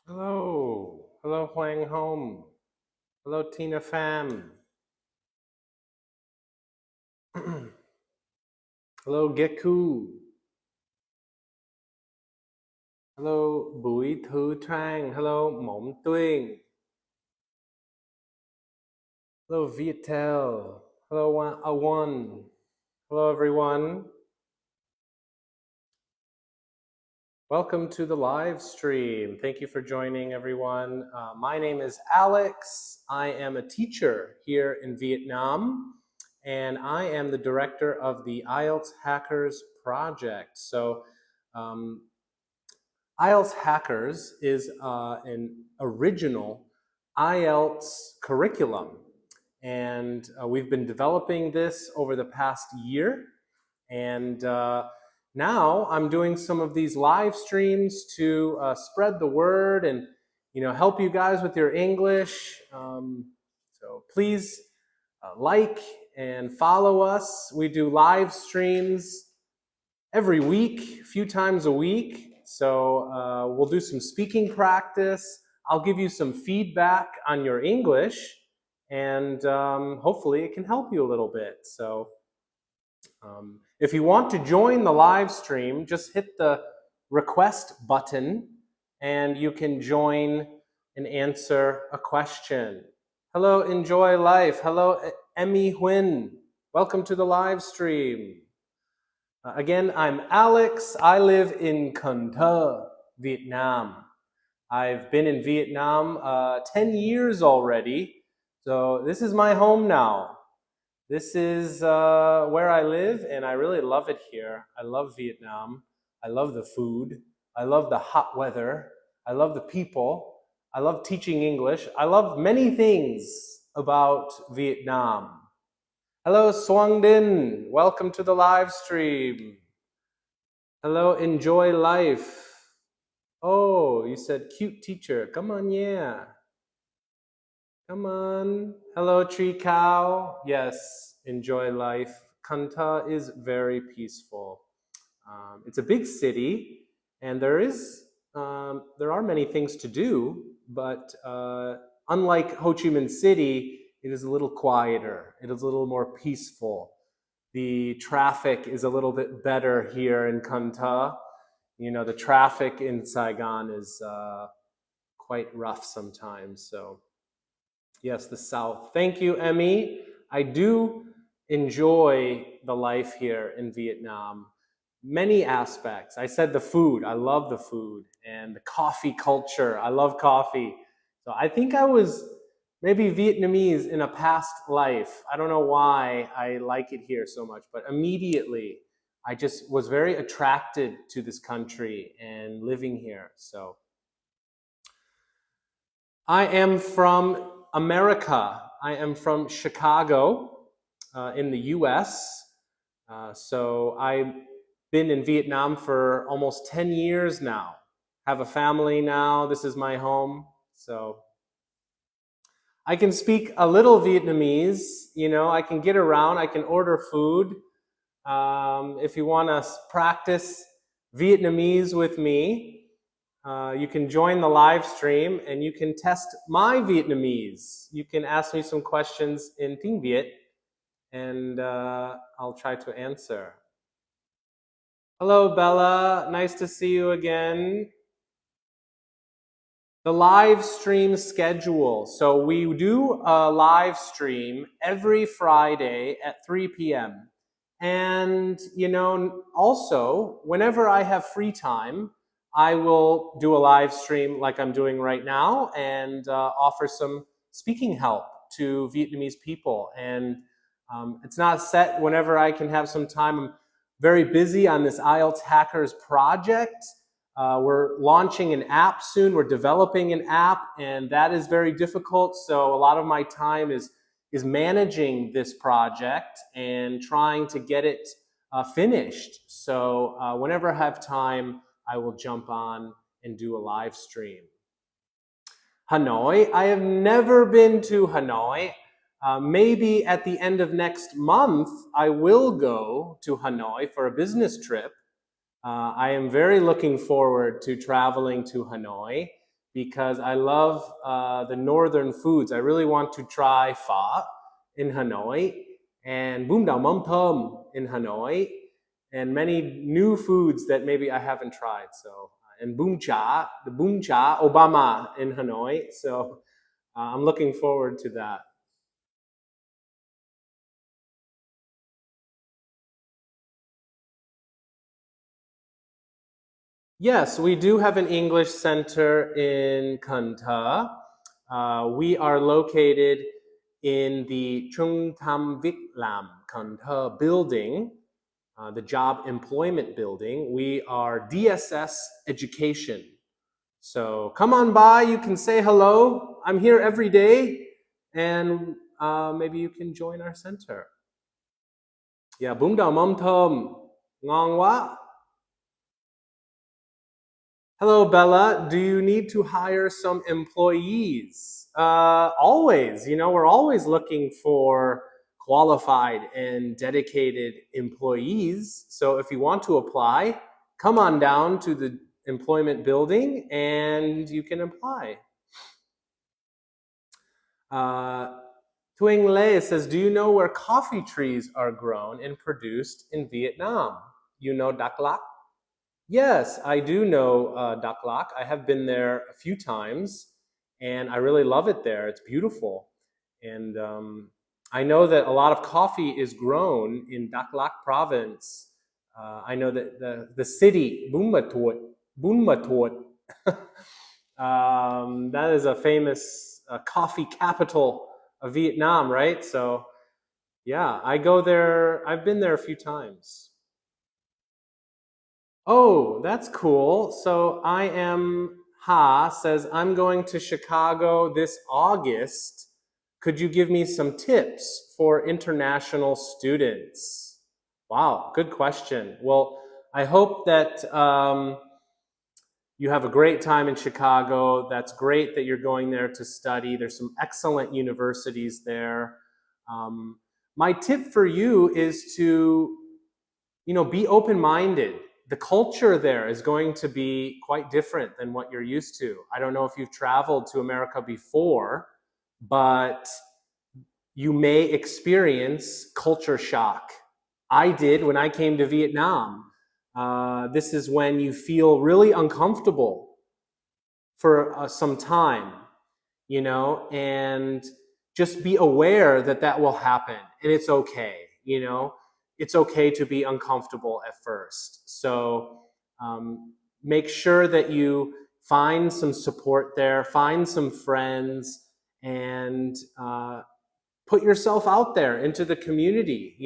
Hello. Hello, Huang Home. Hello, Tina Pham. Hello, Geku. Hello, Bùi Thư Trang. Hello, Mộng Tuyên. Hello, Vietel. Hello, Awan. Hello, everyone. Welcome to the live stream. Thank you for joining, everyone. My name is Alex. I am a teacher here in Vietnam, and I am the director of the IELTS Hackers Project. So, IELTS Hackers is an original IELTS curriculum, and we've been developing this over the past year. And now I'm doing some of these live streams to spread the word and help you guys with your English. So please like and follow us. We do live streams every week, a few times a week. So we'll do some speaking practice. I'll give you some feedback on your English, and hopefully it can help you a little bit. So if you want to join the live stream, just hit the request button and you can join and answer a question. Hello, Enjoy Life. Hello, Emmy Huynh. Welcome to the live stream. Again, I'm Alex. I live in Cần Thơ, Vietnam. I've been in Vietnam 10 years already, so this is my home now. This is where I live, and I really love it here. I love Vietnam. I love the food. I love the hot weather. I love the people. I love teaching English. I love many things about Vietnam. Hello, Xuang Din. Welcome to the live stream. Hello, Enjoy Life. Oh, you said cute teacher. Come on, yeah. Come on. Hello, Tree Cow. Yes, Enjoy Life. Kanta is very peaceful. It's a big city, and there are many things to do, but unlike Ho Chi Minh City, it is a little quieter. It is a little more peaceful. The traffic is a little bit better here in Kanta. You know, the traffic in Saigon is quite rough sometimes. So, yes, the South. Thank you, Emmy. I do enjoy the life here in Vietnam. Many aspects. I said the food. I love the food, and the coffee culture. I love coffee. So I think I was maybe Vietnamese in a past life. I don't know why I like it here so much, but immediately I just was very attracted to this country and living here. So I am from America. I am from Chicago in the US. So I've been in Vietnam for almost 10 years now. Have a family now. This is my home. So I can speak a little Vietnamese. You know, I can get around. I can order food. If you want to practice Vietnamese with me, you can join the live stream and you can test my Vietnamese. You can ask me some questions in tiếng Việt, and I'll try to answer. Hello, Bella. Nice to see you again. The live stream schedule. So we do a live stream every Friday at 3 p.m. And, you know, also, whenever I have free time, I will do a live stream like I'm doing right now and offer some speaking help to Vietnamese people. And it's not set whenever I can have some time. I'm very busy on this IELTS Hackers project. We're launching an app soon. We're developing an app, and that is very difficult. So a lot of my time is managing this project and trying to get it finished. So whenever I have time, I will jump on and do a live stream. Hanoi. I have never been to Hanoi. Maybe at the end of next month, I will go to Hanoi for a business trip. I am very looking forward to traveling to Hanoi because I love the northern foods. I really want to try phở in Hanoi and bún đào mắm thơm in Hanoi and many new foods that maybe I haven't tried. So, and the bún chả Obama in Hanoi. So I'm looking forward to that. Yes, we do have an English center in Cần Thơ. We are located in the Trung tâm Việc làm Cần Thơ building, the Job Employment Building. We are DSS Education. So come on by, you can say hello. I'm here every day, and maybe you can join our center. Yeah, bún đào mắm thơm, ngon quá. Hello, Bella. Do you need to hire some employees? Always. We're always looking for qualified and dedicated employees. So if you want to apply, come on down to the employment building and you can apply. Thuing Le says, do you know where coffee trees are grown and produced in Vietnam? You know Dak Lak? Yes, I do know Dak Lak. I have been there a few times, and I really love it there. It's beautiful, and I know that a lot of coffee is grown in Dak Lak province. I know that the city Buôn Ma Thuột, that is a famous coffee capital of Vietnam, right? So yeah, I go there. I've been there a few times. Oh, that's cool. So I am Ha says, I'm going to Chicago this August. Could you give me some tips for international students? Wow, good question. Well, I hope that you have a great time in Chicago. That's great that you're going there to study. There's some excellent universities there. My tip for you is to, be open-minded. The culture there is going to be quite different than what you're used to. I don't know if you've traveled to America before, but you may experience culture shock. I did when I came to Vietnam. This is when you feel really uncomfortable for some time, and just be aware that that will happen, and it's okay, it's okay to be uncomfortable at first. So make sure that you find some support there, find some friends, and put yourself out there into the community,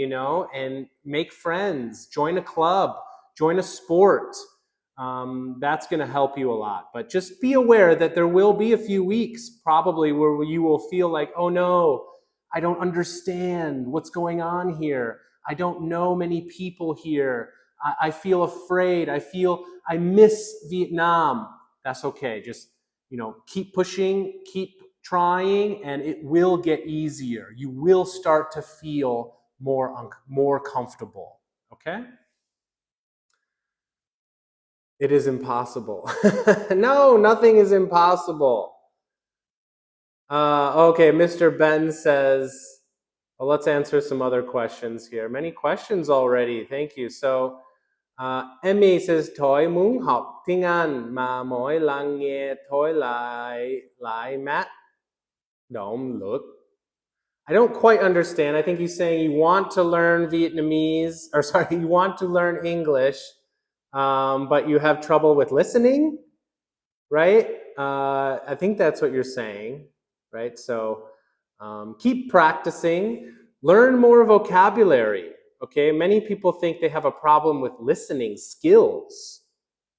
and make friends, join a club, join a sport. That's going to help you a lot. But just be aware that there will be a few weeks probably where you will feel like, oh no, I don't understand what's going on here. I don't know many people here. I feel afraid. I miss Vietnam. That's okay. Just, keep pushing, keep trying, and it will get easier. You will start to feel more comfortable. Okay? It is impossible. No, nothing is impossible. Okay, Mr. Ben says, well, let's answer some other questions here. Many questions already. Thank you. So, Emmy says, Thôi muốn học tiếng Anh mà mỗi lần nghe thôi lại mát. Don't look. I don't quite understand. I think he's saying you want to learn Vietnamese, or sorry, you want to learn English, but you have trouble with listening, right? I think that's what you're saying, right? So keep practicing, learn more vocabulary, okay? Many people think they have a problem with listening skills,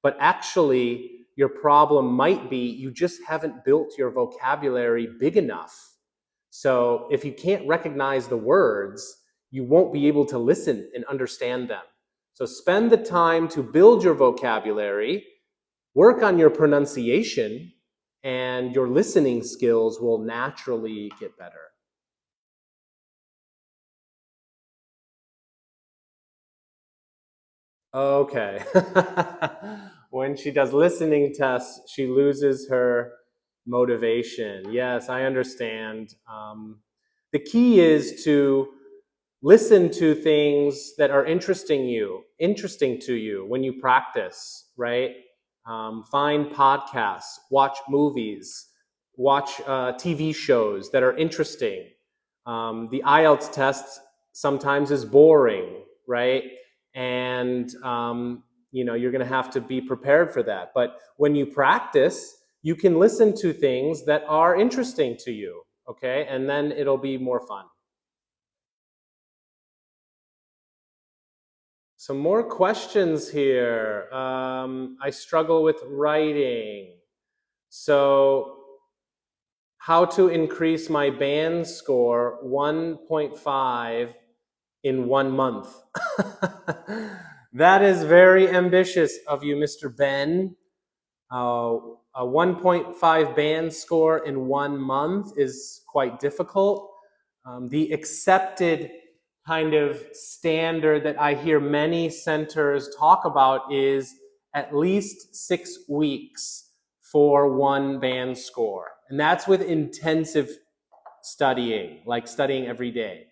but actually your problem might be you just haven't built your vocabulary big enough. So if you can't recognize the words, you won't be able to listen and understand them. So spend the time to build your vocabulary, work on your pronunciation, and your listening skills will naturally get better. Okay. When she does listening tests, she loses her Motivation. Yes, I understand. The key is to listen to things that are interesting to you when you practice, right? Find podcasts, watch movies, watch TV shows that are interesting. The IELTS test sometimes is boring, right? And you're going to have to be prepared for that. But when you practice, you can listen to things that are interesting to you, okay? And then it'll be more fun. Some more questions here. I struggle with writing. So, how to increase my band score 1.5 in 1 month? That is very ambitious of you, Mr. Ben. A 1.5 band score in 1 month is quite difficult. The accepted kind of standard that I hear many centers talk about is at least 6 weeks for 1 band score. And that's with intensive studying, like studying every day.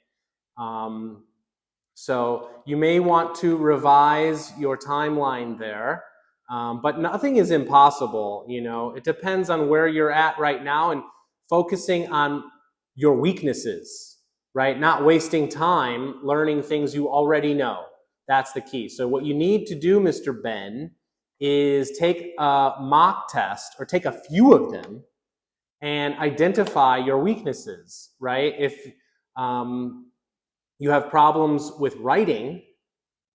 So you may want to revise your timeline there, but nothing is impossible. It depends on where you're at right now and focusing on your weaknesses, right? Not wasting time learning things you already know. That's the key. So what you need to do, Mr. Ben, is take a mock test or take a few of them and identify your weaknesses, right? If you have problems with writing,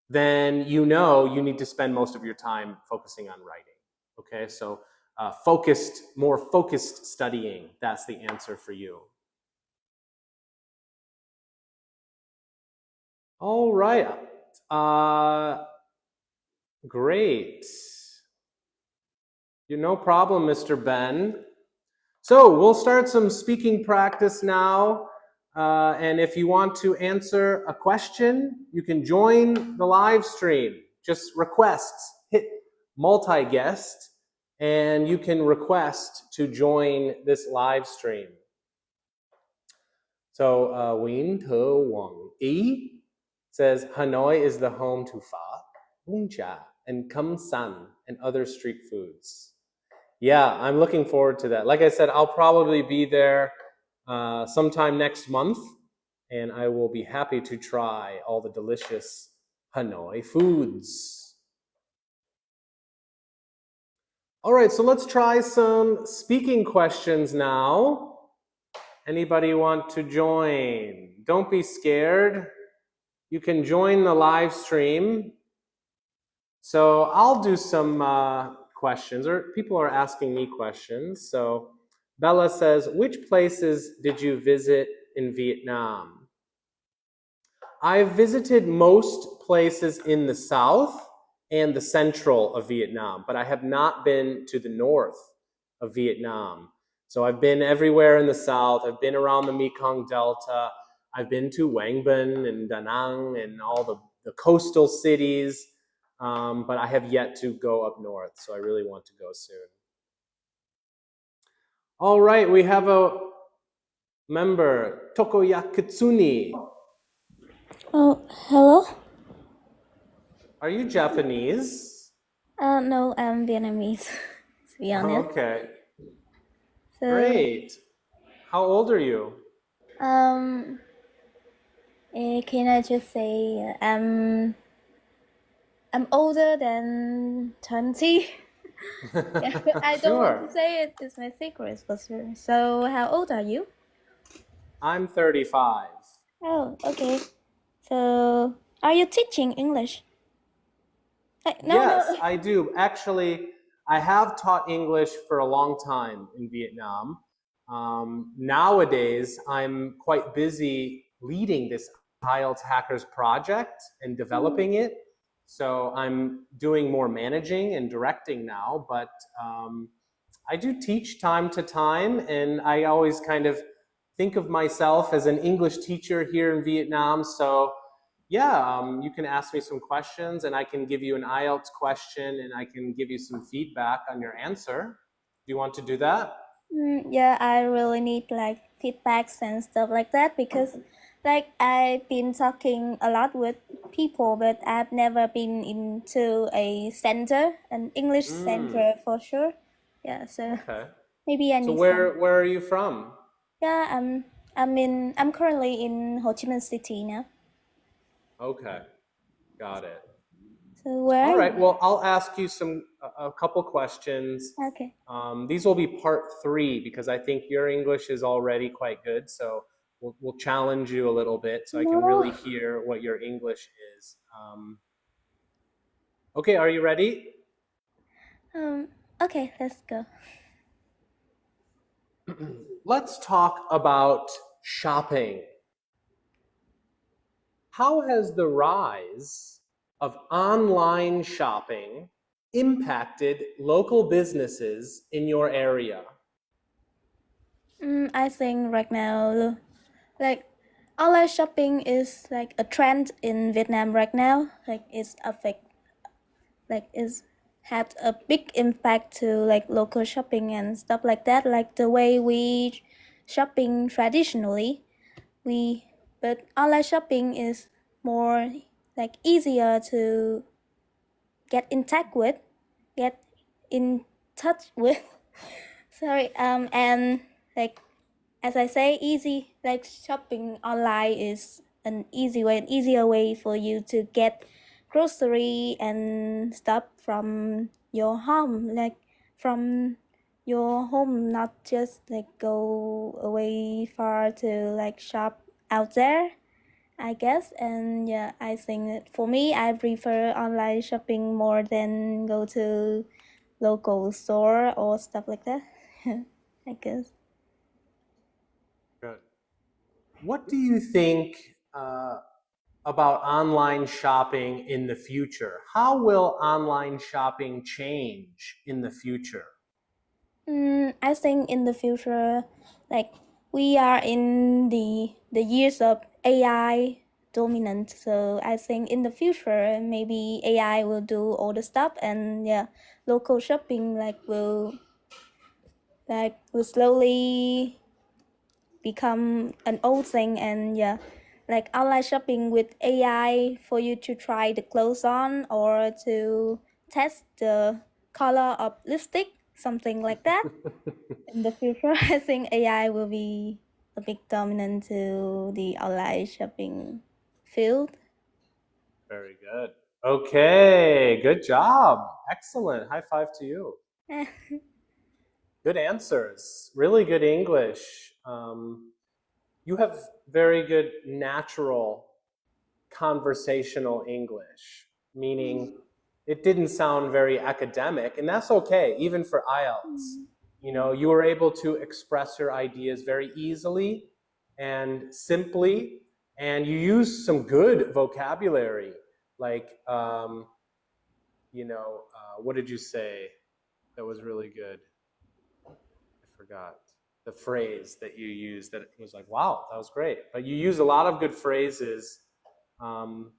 then you need to spend most of your time focusing on writing. Okay, so more focused studying, that's the answer for you. All right. Great. No problem, Mr. Ben. So we'll start some speaking practice now. And if you want to answer a question, you can join the live stream. Just request, hit multi-guest, and you can request to join this live stream. So Wayne Te Wang Yi says, Hanoi is the home to pho, bún chả, and cơm san, and other street foods. Yeah, I'm looking forward to that. Like I said, I'll probably be there sometime next month, and I will be happy to try all the delicious Hanoi foods. All right, so let's try some speaking questions now. Anybody want to join? Don't be scared. You can join the live stream. So I'll do some questions, or people are asking me questions. So Bella says, which places did you visit in Vietnam? I've visited most places in the south and the central of Vietnam, but I have not been to the north of Vietnam. So I've been everywhere in the south. I've been around the Mekong Delta. I've been to Quang Binh and Da Nang and all the coastal cities, but I have yet to go up north, so I really want to go soon. All right, we have a member, Tokoyakitsuni. Oh, hello? Are you Japanese? No, I'm Vietnamese, to be honest. Okay, So, great. How old are you? can I just say I'm older than 20? Yeah, I don't want Sure. to say it. It's my secret for sure. So, how old are you? I'm 35. Oh, okay. So, are you teaching English? No, Yes, no. I do. Actually, I have taught English for a long time in Vietnam. Nowadays, I'm quite busy leading this IELTS Hackers project and developing it. So I'm doing more managing and directing now, but I do teach time to time, and I always kind of think of myself as an English teacher here in Vietnam. So yeah, you can ask me some questions, and I can give you an IELTS question, and I can give you some feedback on your answer. Do you want to do that? Yeah, I really need like feedbacks and stuff like that because like I've been talking a lot with people, but I've never been into a center, an English Mm, center for sure. Yeah, so okay. maybe I So need some. where are you from? Yeah, I'm currently in Ho Chi Minh City now. Okay, got it. So where All are right. you? Well, I'll ask you a couple questions. Okay. These will be part three because I think your English is already quite good. So we'll challenge you a little bit so I can really No. hear what your English is. Okay, are you ready? Um. Okay, let's go. Let's talk about shopping. How has the rise of online shopping impacted local businesses in your area? I think right now, like online shopping is like a trend in Vietnam right now. Like it's affect, like it's had a big impact to like local shopping and stuff like that. Like the way we shopping traditionally, we but online shopping is more like easier to get in touch with, get in touch with. Sorry, and like as I say, easy like shopping online is an easier way for you to get grocery and stuff from your home, like from your home, not just like go away far to like shop out there, I guess. And yeah, I think that for me, I prefer online shopping more than go to local store or stuff like that. I guess. Good. What do you think about online shopping in the future? How will online shopping change in the future? I think in the future, like we are in the years of AI dominant. So I think in the future, maybe AI will do all the stuff, and yeah, local shopping will slowly become an old thing. And yeah, like online shopping with AI for you to try the clothes on or to test the color of lipstick, something like that. In the future, I think AI will be a big dominant to the online shopping field. Very good. Okay, good job. Excellent. High five to you. Good answers. Really good English. You have very good natural conversational English, meaning it didn't sound very academic, and that's okay, even for IELTS. You know, you were able to express your ideas very easily and simply, and you used some good vocabulary, like, what did you say that was really good? I forgot the phrase that you used that was like, wow, that was great. But you use a lot of good phrases. Um,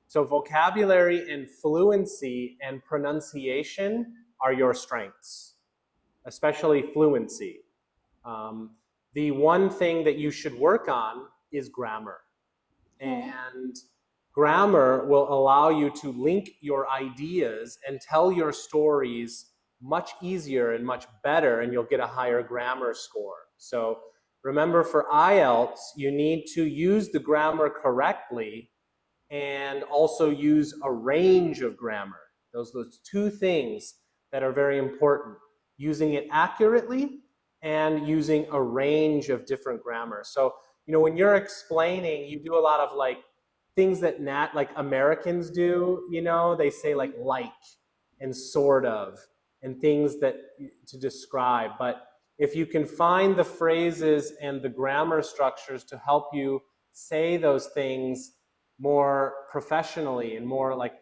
So vocabulary and fluency and pronunciation are your strengths, especially fluency. Um, the one thing that you should work on is grammar. Oh, And grammar will allow you to link your ideas and tell your stories much easier and much better, and you'll get a higher grammar score. So remember, for IELTS, you need to use the grammar correctly and also use a range of grammar. Those two things that are very important. Using it accurately and using a range of different grammar. So, when you're explaining, you do a lot of like things that like Americans do, they say like and sort of and things that to describe. But if you can find the phrases and the grammar structures to help you say those things more professionally and more like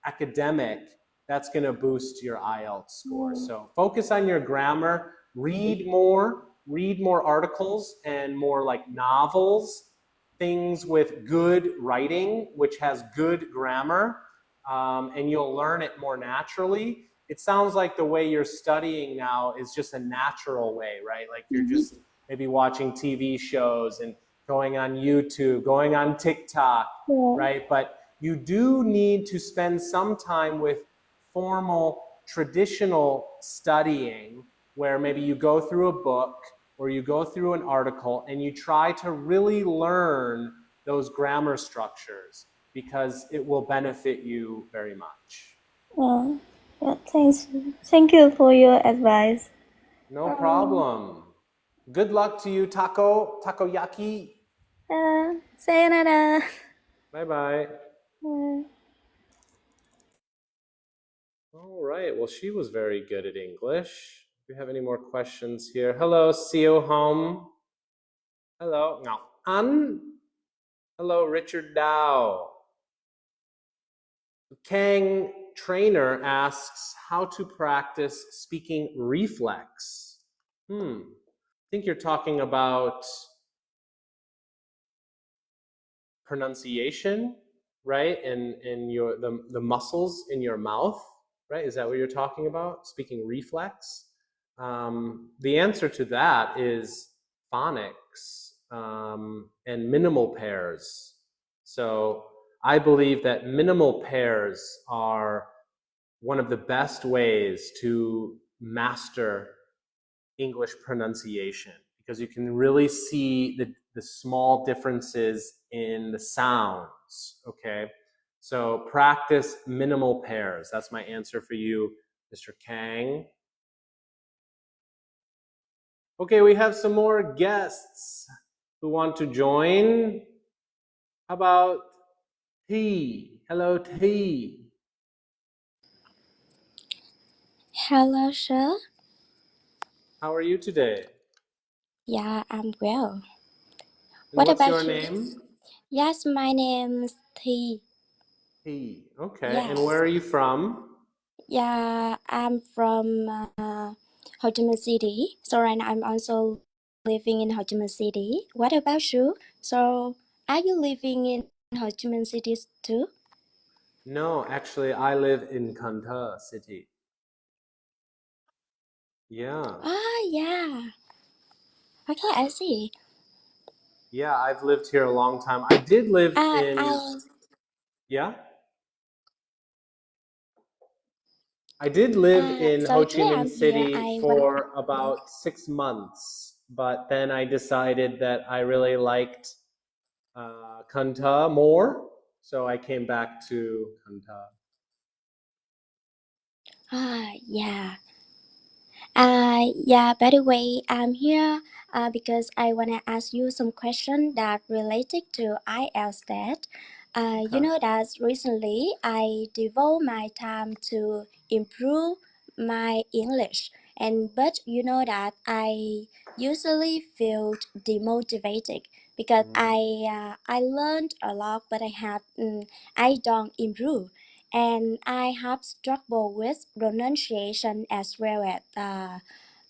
academic, that's going to boost your IELTS score. So focus on your grammar, read more articles and more like novels, things with good writing, which has good grammar, and you'll learn it more naturally. it sounds like the way you're studying now is just a natural way, right? Like you're just maybe watching TV shows and going on YouTube, going on TikTok, Yeah. right? But you do need to spend some time with formal traditional studying where maybe you go through a book or you go through an article and you try to really learn those grammar structures because it will benefit you very much. Yeah. Yeah. Thanks. Thank you for your advice. No problem. Good luck to you, takoyaki. Sayonara. Bye bye. Uh, All right. Well, she was very good at English. Do you have any more questions here? Hello, Seo Home. Hello, Ngọc An. Hello, Richard Dow. Kang Trainer asks how to practice speaking reflex. I think you're talking about pronunciation, right? And your the muscles in your mouth, right? Is that what you're talking about? Speaking reflex? The answer to that is phonics and minimal pairs. So I believe that minimal pairs are one of the best ways to master English pronunciation because you can really see the small differences in the sounds. Okay. So practice minimal pairs. That's my answer for you, Mr. Kang. Okay, we have some more guests who want to join. How about T? Hello, T. Hello, sir. How are you today? Yeah, I'm well. And What what's your about you? name? Yes, my name's T. T. Okay. And where Yes. are you from? Yeah, I'm from Ho Chi Minh City. So right now I'm also living in Ho Chi Minh City. What about you? So are you living in Ho Chi Minh City too? No, actually, I live in Kanta City. Yeah. Ah, yeah. Okay, I see. Yeah, I've lived here a long time. I did live I in, I yeah, I did live in so Ho Chi today Minh I'm here. City I wanna for about 6 months, but then I decided that I really liked Kanta more, so I came back to Kanta. yeah. Yeah, by the way, I'm here because I want to ask you some question that related to IELTS that. You Okay. know that recently I devote my time to improve my English, and but you know that I usually feel demotivated because Mm. I learned a lot, but I don't improve, and I have struggled with pronunciation as well as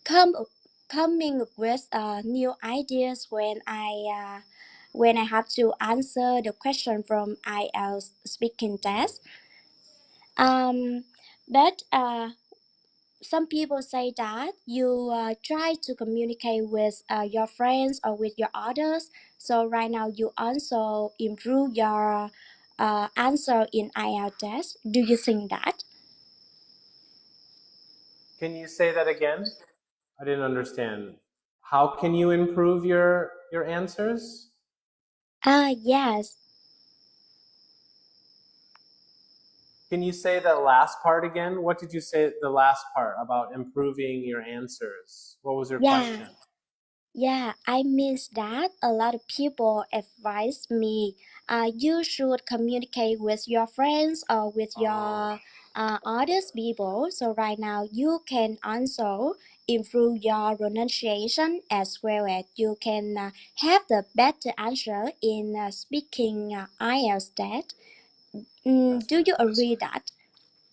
come coming up with new ideas when I have to answer the question from IELTS speaking test. Um, but some people say that you try to communicate with your friends or with your others. So right now you also improve your answer in IELTS test. Do you think that? Can you say that again? I didn't understand. How can you improve your answers? Yes. Can you say that last part again? What did you say the last part about improving your answers? What was your Yeah. question? Yeah, I miss that. A lot of people advise me, you should communicate with your friends or with Oh, your other people. So right now you can also improve your pronunciation as well as you can have the better answer in speaking IELTS test. that's Do good. you agree that?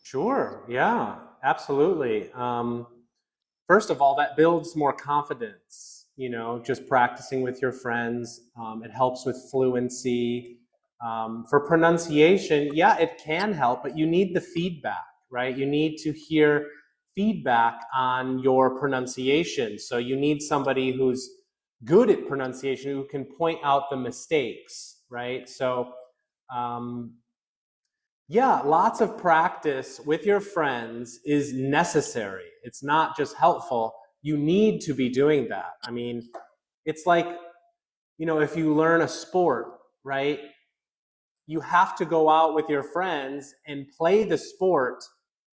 Sure. Yeah, absolutely. First of all, that builds more confidence. You know, just practicing with your friends. It helps with fluency. For pronunciation, yeah, it can help, but you need the feedback, right? You need to hear feedback on your pronunciation. So you need somebody who's good at pronunciation who can point out the mistakes, right? So yeah, lots of practice with your friends is necessary. It's not just helpful. You need to be doing that. I mean, it's like, you know, if you learn a sport, right? You have to go out with your friends and play the sport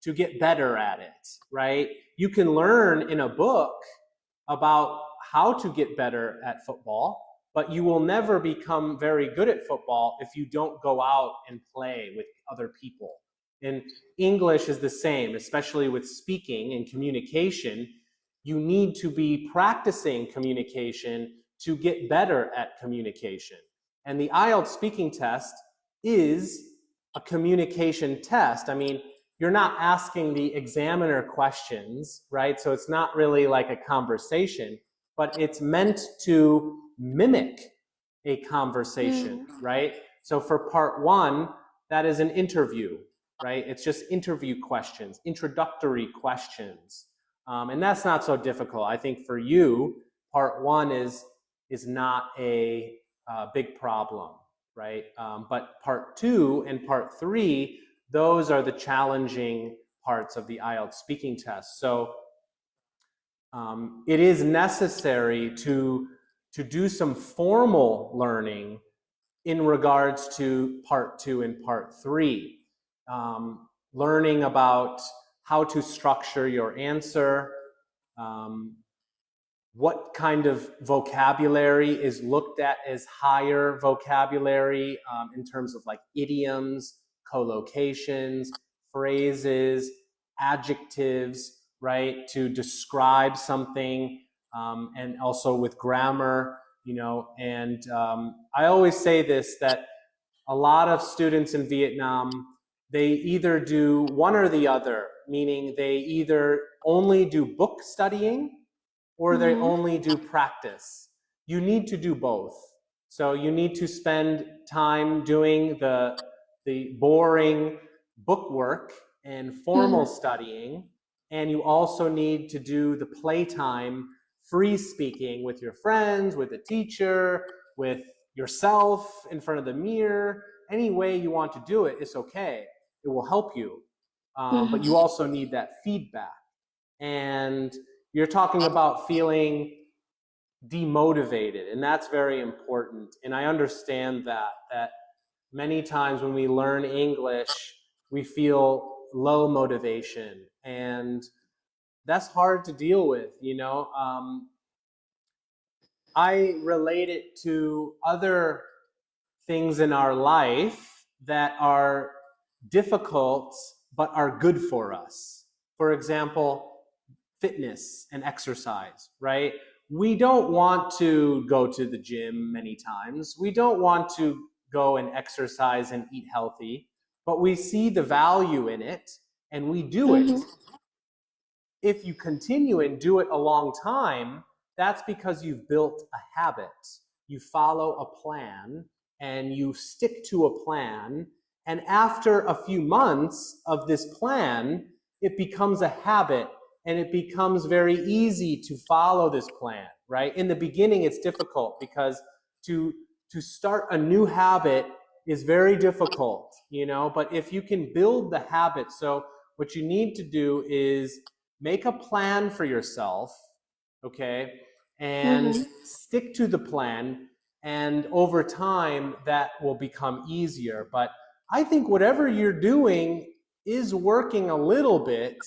to get better at it, right? You can learn in a book about how to get better at football, but you will never become very good at football if you don't go out and play with other people. And English is the same, especially with speaking and communication. You need to be practicing communication to get better at communication. And the IELTS speaking test is a communication test. I mean, you're not asking the examiner questions, right? So it's not really like a conversation, but it's meant to mimic a conversation, right? So for part one, that is an interview, right? It's just interview questions, introductory questions. And that's not so difficult. I think for you, part one is not a big problem, right? But part two and part three, those are the challenging parts of the IELTS speaking test. So it is necessary to do some formal learning in regards to part two and part three. Learning about how to structure your answer, what kind of vocabulary is looked at as higher vocabulary in terms of like idioms, collocations, phrases, adjectives, right, to describe something, and also with grammar, you know. And I always say this, that a lot of students in Vietnam, they either do one or the other, meaning they either only do book studying or they only do practice. You need to do both. So you need to spend time doing the boring book work and formal studying, and you also need to do the playtime free speaking with your friends, with a teacher, with yourself in front of the mirror. Any way you want to do it, it's okay. It will help you. But you also need that feedback. And you're talking about feeling demotivated, and that's very important. And I understand that many times when we learn English, we feel low motivation, and that's hard to deal with, you know. I relate it to other things in our life that are difficult but are good for us. For example, fitness and exercise, right? We don't want to go to the gym many times. We don't want to go and exercise and eat healthy, but we see the value in it and we do it. If you continue and do it a long time, that's because you've built a habit. You follow a plan and you stick to a plan. And after a few months of this plan, it becomes a habit and it becomes very easy to follow this plan, right? In the beginning, it's difficult because to start a new habit is very difficult, you know, but if you can build the habit, so what you need to do is make a plan for yourself, okay, and stick to the plan, and over time that will become easier. But I think whatever you're doing is working a little bit,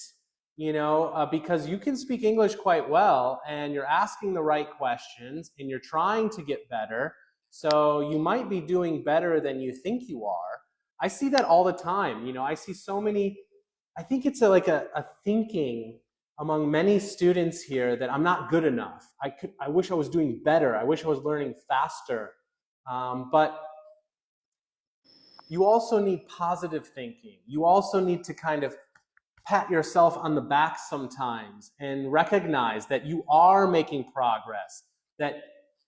you know, because you can speak English quite well and you're asking the right questions and you're trying to get better. So you might be doing better than you think you are. I see that all the time. You know, I see so many, I think it's like a thinking among many students here that I'm not good enough. I wish I was doing better. I wish I was learning faster. But you also need positive thinking. You also need to kind of pat yourself on the back sometimes and recognize that you are making progress, that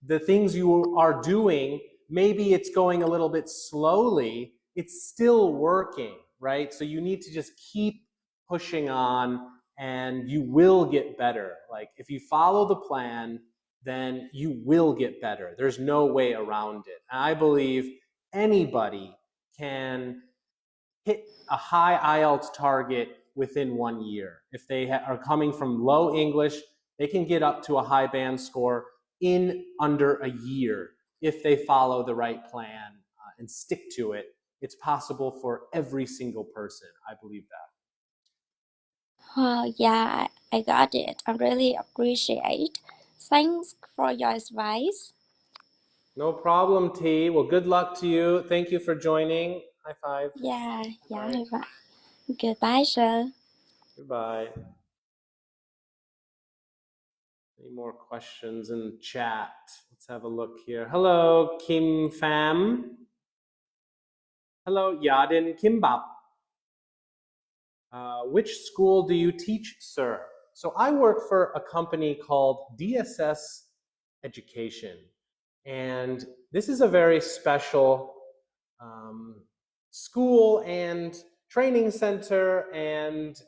the things you are doing, maybe it's going a little bit slowly, it's still working, right? So you need to just keep pushing on, and you will get better. Like if you follow the plan, then you will get better. There's no way around it. And I believe anybody can hit a high IELTS target within 1 year. If they are coming from low English, they can get up to a high band score in under a year if they follow the right plan and stick to it. It's possible for every single person. I believe that. Oh, yeah, I got it. I really appreciate. Thanks for your advice. No problem, T. Well, good luck to you. Thank you for joining. High five. Yeah, Bye. right. Goodbye, sir. Goodbye. Any more questions in the chat? Let's have a look here. Hello, Kim Pham. Hello, Yadin Kimbap. Which school do you teach, sir? So I work for a company called DSS Education. And this is a very special school and training center and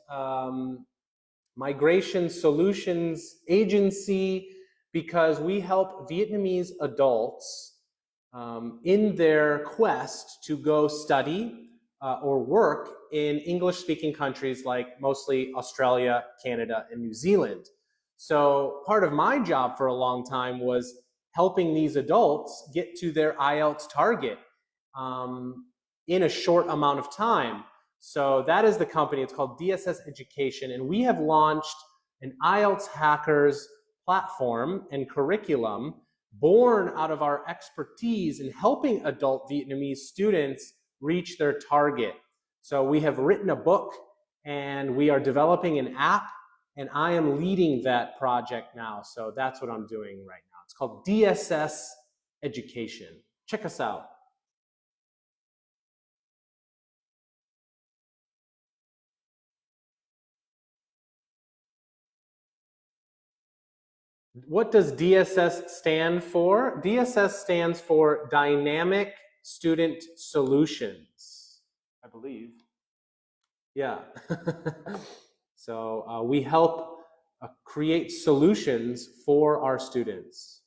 migration solutions agency, because we help Vietnamese adults in their quest to go study or work in English-speaking countries like mostly Australia, Canada, and New Zealand. So part of my job for a long time was helping these adults get to their IELTS target in a short amount of time. So that is the company. It's called DSS Education, and we have launched an IELTS Hackers platform and curriculum born out of our expertise in helping adult Vietnamese students reach their target. So we have written a book and we are developing an app, and I am leading that project now. So that's what I'm doing right now. It's called DSS Education. Check us out. What does DSS stand for? DSS stands for Dynamic Student Solutions, I believe. Yeah. So we help create solutions for our students.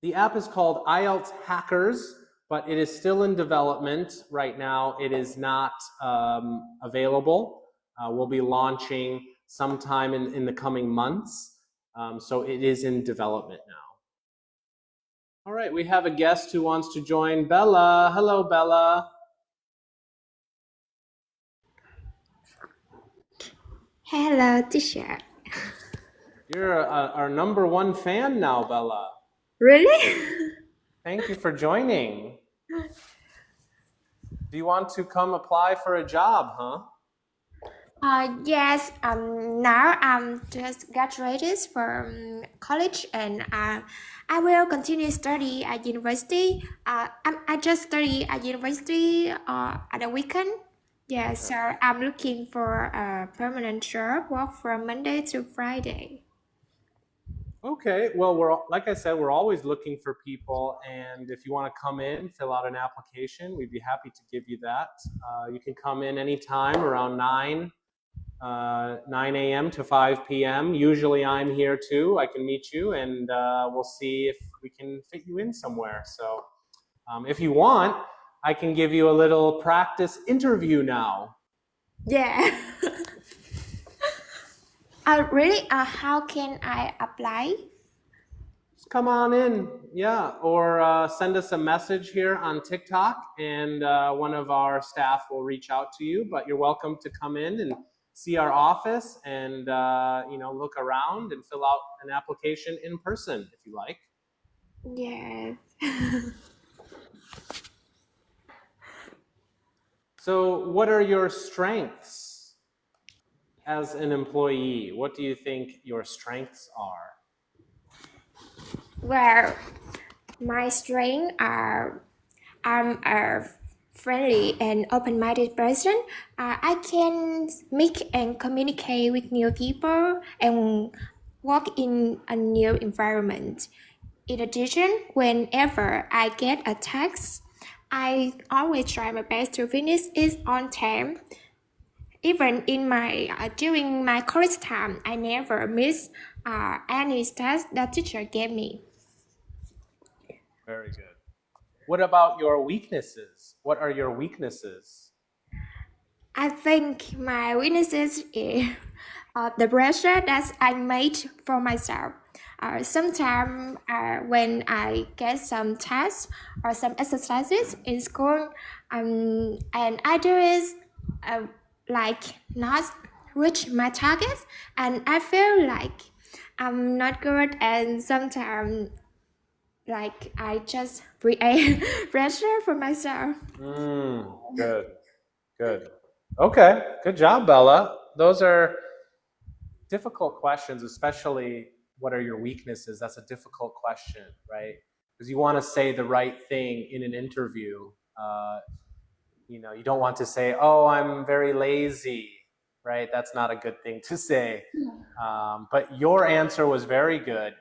The app is called IELTS Hackers, but it is still in development right now. It is not available. We'll be launching sometime in the coming months. So it is in development now. All right, we have a guest who wants to join, Bella. Hello, Bella. Hello, teacher. You're our #1 fan now, Bella. Really? Thank you for joining. Do you want to come apply for a job, huh? Yes. Now I'm just graduated from college, and I will continue study at university. I just study at university at the weekend. Yeah, so I'm looking for a permanent job, work from Monday to Friday. Okay, well, like I said, we're always looking for people, and if you want to come in, fill out an application, we'd be happy to give you that. You can come in anytime around 9 a.m. to 5 p.m. Usually I'm here too. I can meet you, and we'll see if we can fit you in somewhere. So if you want, I can give you a little practice interview now. Yeah. Really? How can I apply? Just come on in, yeah, or send us a message here on TikTok, and one of our staff will reach out to you. But you're welcome to come in and see our office, and look around and fill out an application in person if you like. Yes. So, what are your strengths as an employee? What do you think your strengths are? Well, my strengths are I'm a friendly and open-minded person. I can meet and communicate with new people and work in a new environment. In addition, whenever I get a task, I always try my best to finish it on time. Even in my during my college time, I never miss any test that teacher gave me. Very good. What about your weaknesses? What are your weaknesses? I think my weaknesses is the pressure that I made for myself. Sometimes when I get some tasks or some exercises in school, and I do it like not reach my targets, and I feel like I'm not good, and sometimes like I just create pressure for myself. Good, good. Okay, good job, Bella. Those are difficult questions, especially what are your weaknesses? That's a difficult question, right? Because you want to say the right thing in an interview. You don't want to say, "Oh, I'm very lazy," right? That's not a good thing to say. But your answer was very good.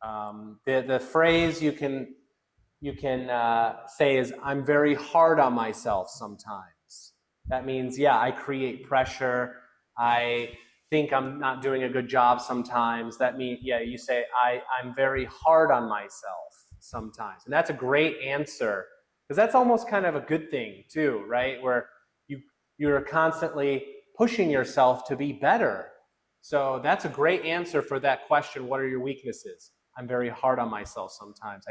The phrase you can say is, "I'm very hard on myself sometimes." That means, yeah, I create pressure. I think I'm not doing a good job sometimes. That means, yeah, you say, I'm very hard on myself sometimes. And that's a great answer, because that's almost kind of a good thing too, right? Where you you're constantly pushing yourself to be better. So that's a great answer for that question. What are your weaknesses? I'm very hard on myself sometimes.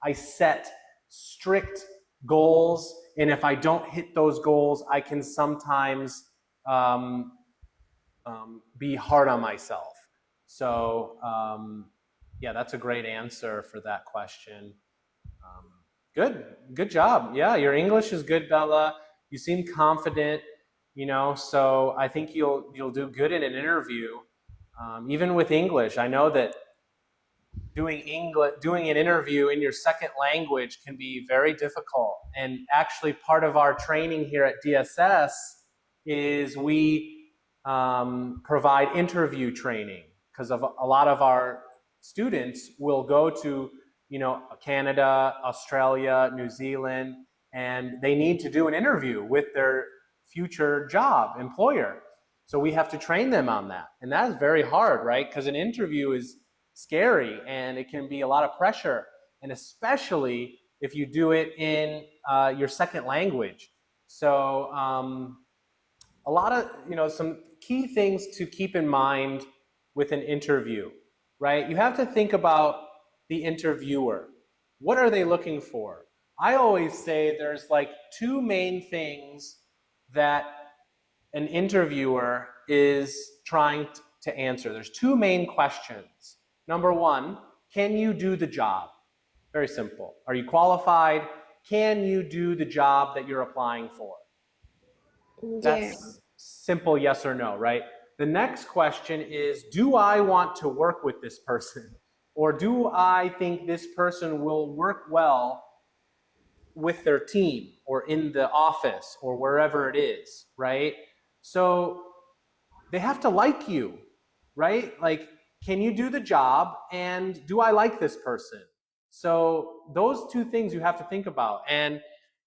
I set strict goals, and if I don't hit those goals, I can sometimes be hard on myself. So yeah, that's a great answer for that question. Good job. Yeah, your English is good, Bella. You seem confident, so I think you'll do good in an interview. Even with English, I know that doing an interview in your second language can be very difficult. And actually, part of our training here at DSS is we provide interview training, because of a lot of our students will go to Canada, Australia, New Zealand, and they need to do an interview with their future job employer. So we have to train them on that, and that is very hard, right? Because an interview is scary and it can be a lot of pressure, and especially if you do it in your second language. So a lot of some key things to keep in mind with an interview, right? You have to think about the interviewer. What are they looking for? I always say there's like two main things that an interviewer is trying to answer. There's two main questions. Number one, can you do the job? Very simple. Are you qualified? Can you do the job that you're applying for? Yeah. That's simple, yes or no, right? The next question is, do I want to work with this person? Or do I think this person will work well with their team or in the office or wherever it is, right? So they have to like you, right? Like, can you do the job, and do I like this person? So those two things you have to think about. And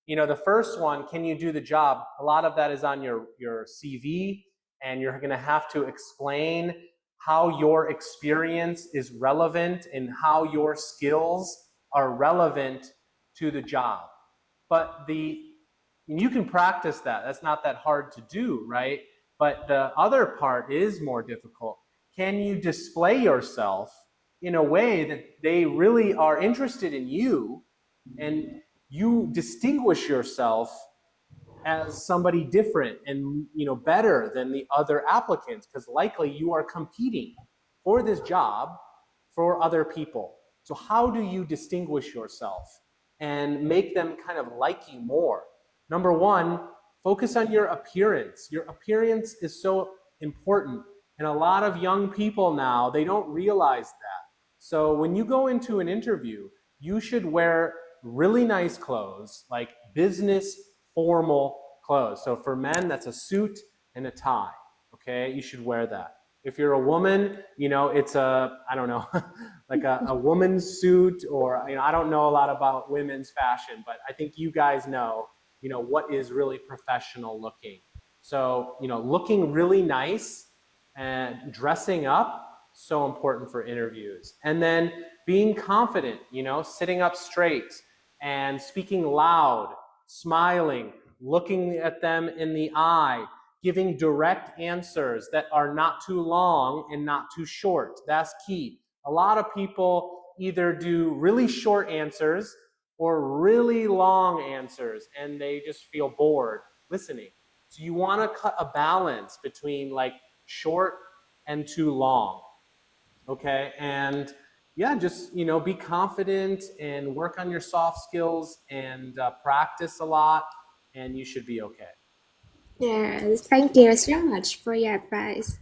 the first one, can you do the job? A lot of that is on your CV, and you're going to have to explain how your experience is relevant and how your skills are relevant to the job. But you can practice that. That's not that hard to do, right? But the other part is more difficult. Can you display yourself in a way that they really are interested in you, and you distinguish yourself as somebody different and better than the other applicants, because likely you are competing for this job for other people. So how do you distinguish yourself and make them kind of like you more? Number one, focus on your appearance. Your appearance is so important, and a lot of young people now, they don't realize that. So when you go into an interview, you should wear really nice clothes, like business formal clothes. So for men, that's a suit and a tie. Okay, you should wear that. If you're a woman, you know, it's a, I don't know, like a woman's suit, or, you know, I don't know a lot about women's fashion, but I think you guys know, you know, what is really professional looking. So, you know, looking really nice and dressing up, so important for interviews. And then being confident, you know, sitting up straight and speaking loud, smiling, looking at them in the eye, giving direct answers that are not too long and not too short. That's key. A lot of people either do really short answers or really long answers, and they just feel bored listening. So you want to cut a balance between like short and too long. Okay. And yeah, just, you know, be confident and work on your soft skills and practice a lot, and you should be okay. Yes, thank you so much for your advice.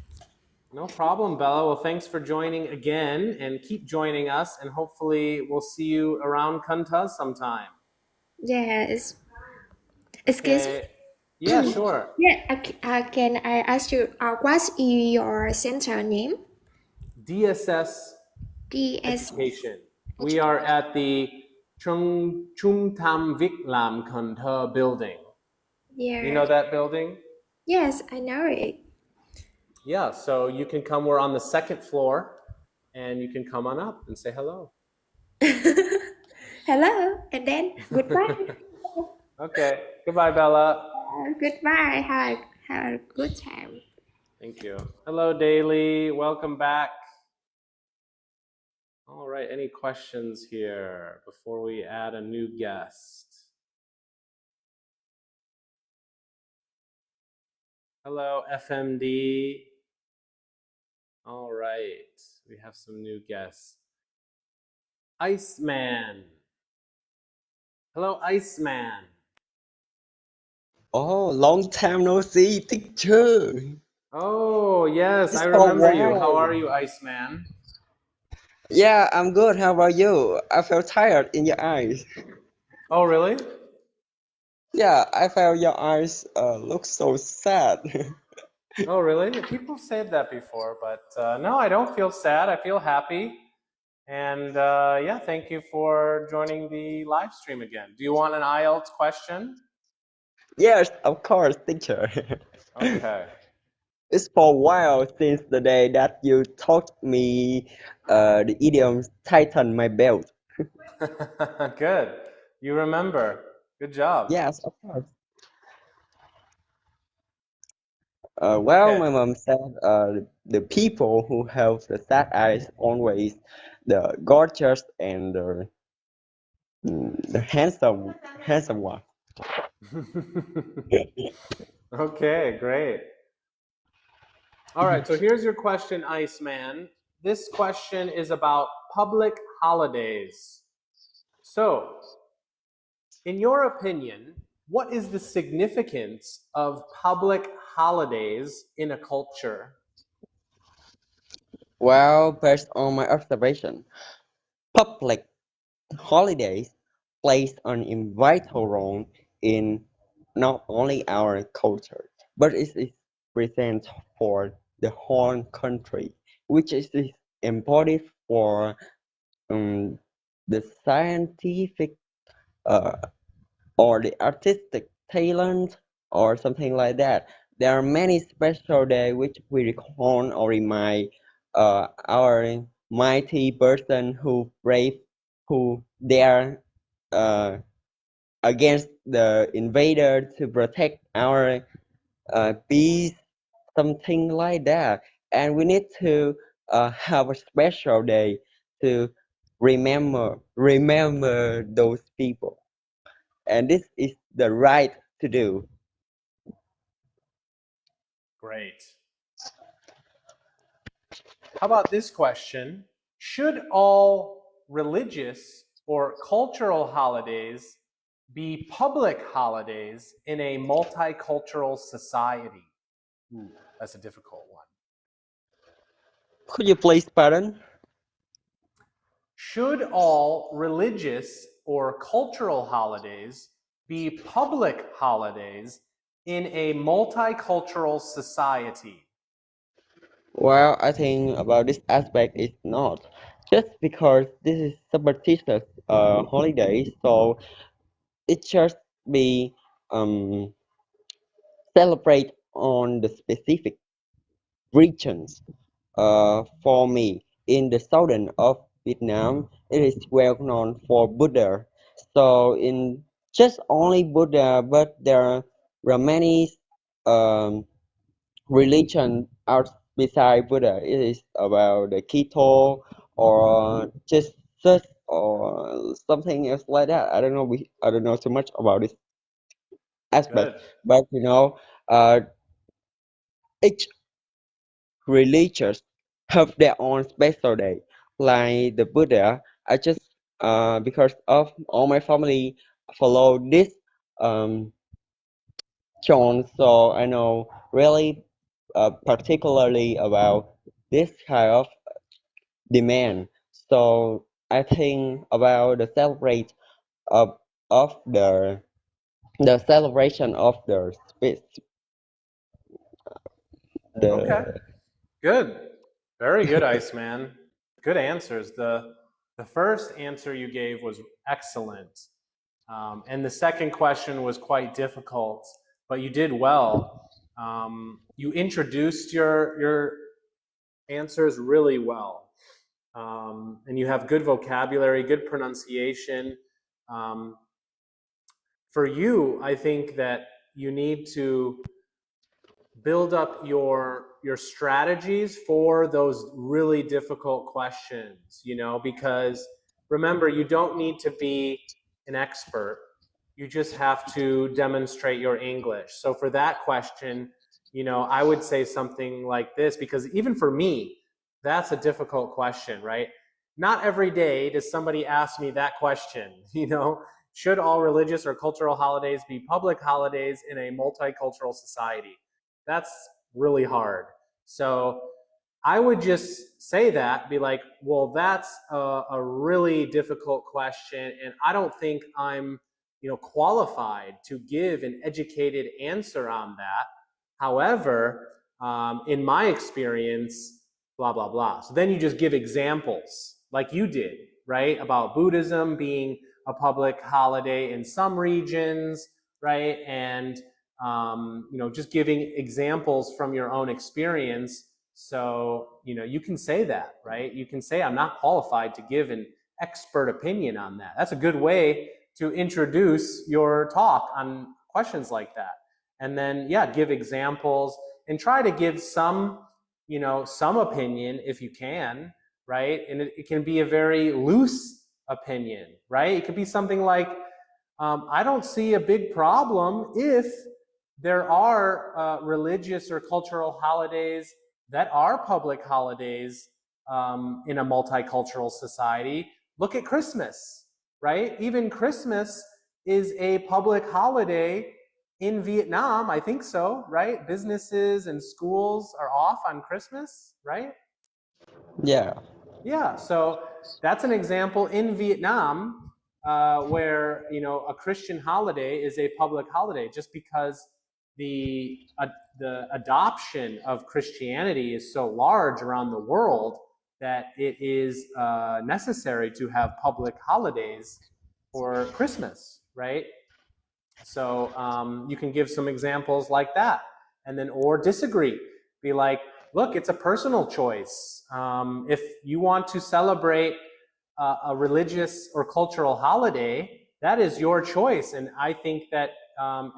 No problem, Bella. Well, thanks for joining again, and keep joining us, and hopefully we'll see you around Kunta sometime. Yes. Excuse me. Okay. Yeah, sure. Yeah, can I ask you, what's your center name? DSS DS. Education. We are at the Trung Tam Vik Lam Kunta building. You Yeah. know that building? Yes, I know it. Yeah, so you can come. We're on the second floor, and you can come on up and say hello. Hello, and then goodbye. Okay. Goodbye, Bella. Goodbye. Have a good time. Thank you. Hello, Daly. Welcome back. All right. Any questions here before we add a new guest? Hello, FMD. All right. We have some new guests. Iceman. Hello, Iceman. Oh, long time no see, teacher. Oh, yes, I It's so remember you. How wow. are you, Iceman? Yeah, I'm good. How about you? I felt tired in your eyes. Oh, really? Yeah, I felt your eyes look so sad. Oh, really? People said that before, but no, I don't feel sad. I feel happy. And yeah, thank you for joining the live stream again. Do you want an IELTS question? Yes, of course, teacher. Okay. It's for a while since the day that you taught me the idiom tighten my belt. Good. You remember. Good job. Yes, of course. Well, Okay. my mom said the people who have the sad eyes always the gorgeous and the handsome one. Okay, great. All right, so here's your question, Iceman. This question is about public holidays. So, in your opinion, what is the significance of public holidays in a culture? Well, based on my observation, public holidays plays an vital role in not only our culture, but it is present for the whole country, which is important for um, the scientific uh, or the artistic talent or something like that. There are many special days which we recall or remind our mighty person who brave, who dare uh, against the invader to protect our peace, something like that. And we need to have a special day to remember those people, and this is the right to do. Great. How about this question? Should all religious or cultural holidays be public holidays in a multicultural society? Ooh, that's a difficult one. Could you please pardon? Should all religious or cultural holidays be public holidays in a multicultural society? Well, I think about this aspect is not just because this is superstitious holiday, so it just be um celebrate on the specific regions. For me, in the southern of Vietnam, it is well known for Buddha. So in just only Buddha, but there are many um, religion out beside Buddha. It is about the keto or just such or something else like that. I don't know. I don't know too much about this aspect, Good. but each religions have their own special day. Like the Buddha, I just because of all my family follow this um John, so I know really particularly about this kind of demand. So I think about the celebrate of the celebration of the space Okay. the Good. Very good, Iceman. Good answers. The first answer you gave was excellent. And the second question was quite difficult, but you did well. You introduced your answers really well. And you have good vocabulary, good pronunciation. Um, for you, I think that you need to build up your strategies for those really difficult questions, because remember, you don't need to be an expert. You just have to demonstrate your English. So for that question, I would say something like this, because even for me, that's a difficult question, right? Not every day does somebody ask me that question. Should all religious or cultural holidays be public holidays in a multicultural society? That's really hard. So I would just say that, be like, well, that's a really difficult question, and I don't think I'm, qualified to give an educated answer on that. However, in my experience, blah blah blah. So then you just give examples, like you did, right, about Buddhism being a public holiday in some regions, right, and just giving examples from your own experience. So, you can say that, right? You can say, I'm not qualified to give an expert opinion on that. That's a good way to introduce your talk on questions like that. And then, yeah, give examples and try to give some opinion if you can, right? And it can be a very loose opinion, right? It could be something like, I don't see a big problem if there are religious or cultural holidays that are public holidays in a multicultural society. Look at Christmas, right? Even Christmas is a public holiday in Vietnam. I think so, right? Businesses and schools are off on Christmas, right? yeah. Yeah, so that's an example in Vietnam where a Christian holiday is a public holiday, just because the adoption of Christianity is so large around the world that it is necessary to have public holidays for Christmas, right? So you can give some examples like that, and then or disagree. Be like, look, it's a personal choice. If you want to celebrate a religious or cultural holiday, that is your choice, and I think that